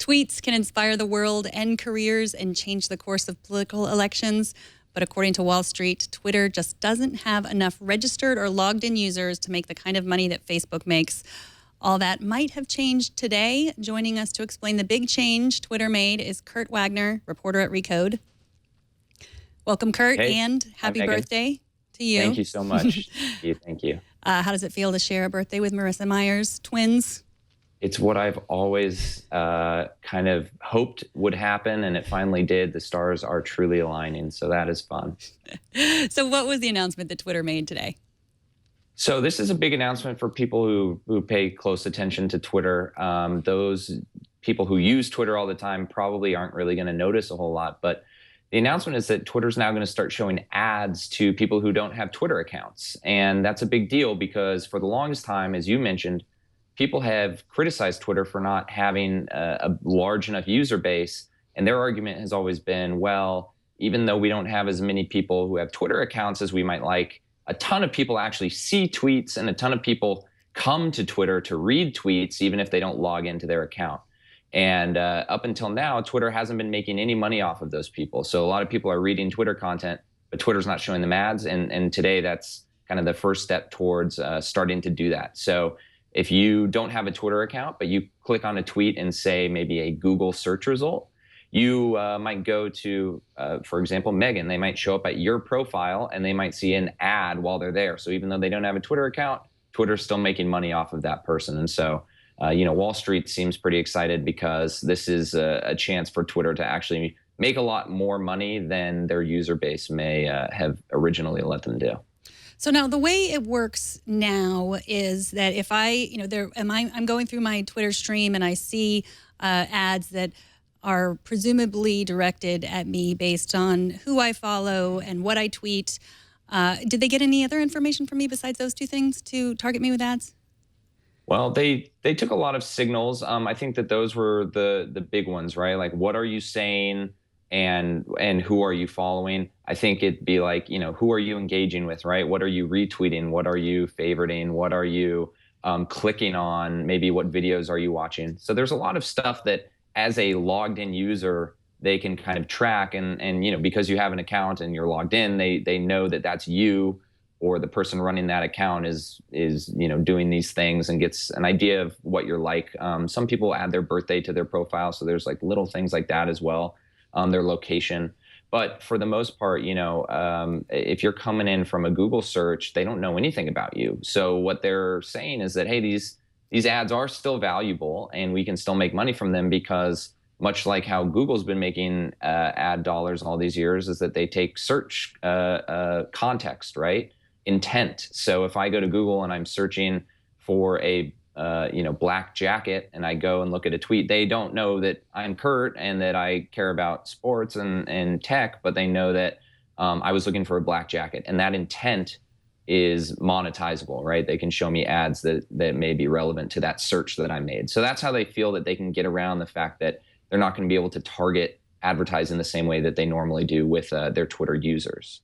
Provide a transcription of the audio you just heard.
Tweets can inspire the world, end careers, and change the course of political elections. But according to Wall Street, Twitter just doesn't have enough registered or logged in users to make the kind of money that Facebook makes. All that might have changed today. Joining us to explain the big change Twitter made is Kurt Wagner, reporter at Recode. Welcome, Kurt, Hey, and happy birthday to you. Thank you so much. Thank you. How does it feel to share a birthday with Marissa Myers, twins? It's what I've always kind of hoped would happen, and it finally did. The stars are truly aligning, so that is fun. So what was the announcement that Twitter made today? So this is a big announcement for people who pay close attention to Twitter. Those people who use Twitter all the time probably aren't really going to notice a whole lot, but the announcement is that Twitter's now going to start showing ads to people who don't have Twitter accounts. And that's a big deal because for the longest time, as you mentioned, people have criticized Twitter for not having a large enough user base. And their argument has always been, well, even though we don't have as many people who have Twitter accounts as we might like, a ton of people actually see tweets and a ton of people come to Twitter to read tweets, even if they don't log into their account. And up until now, Twitter hasn't been making any money off of those people. So a lot of people are reading Twitter content, but Twitter's not showing them ads. And today, that's kind of the first step towards starting to do that. So if you don't have a Twitter account, but you click on a tweet and say maybe a Google search result, you might go to, for example, Megan. They might show up at your profile and they might see an ad while they're there. So even though they don't have a Twitter account, Twitter's still making money off of that person. And so Wall Street seems pretty excited because this is a chance for Twitter to actually make a lot more money than their user base may have originally let them do. So now the way it works now is that if I'm going through my Twitter stream and I see ads that are presumably directed at me based on who I follow and what I tweet. Did they get any other information from me besides those two things to target me with ads? Well, they took a lot of signals. I think that those were the big ones, right? Like, what are you saying and who are you following? I think it'd be like, who are you engaging with, right? What are you retweeting? What are you favoriting? What are you clicking on? Maybe what videos are you watching? So there's a lot of stuff that as a logged in user, they can kind of track and because you have an account and you're logged in, they know that that's you or the person running that account is doing these things and gets an idea of what you're like. Some people add their birthday to their profile, so there's like little things like that as well, their location. But for the most part, if you're coming in from a Google search, they don't know anything about you. So what they're saying is that, hey, these ads are still valuable and we can still make money from them because much like how Google's been making ad dollars all these years is that they take search context, right? Intent. So if I go to Google and I'm searching for a black jacket and I go and look at a tweet, they don't know that I'm Kurt and that I care about sports and tech, but they know that I was looking for a black jacket, and that intent is monetizable, right? They can show me ads that may be relevant to that search that I made. So that's how they feel that they can get around the fact that they're not going to be able to target advertise in the same way that they normally do with their Twitter users.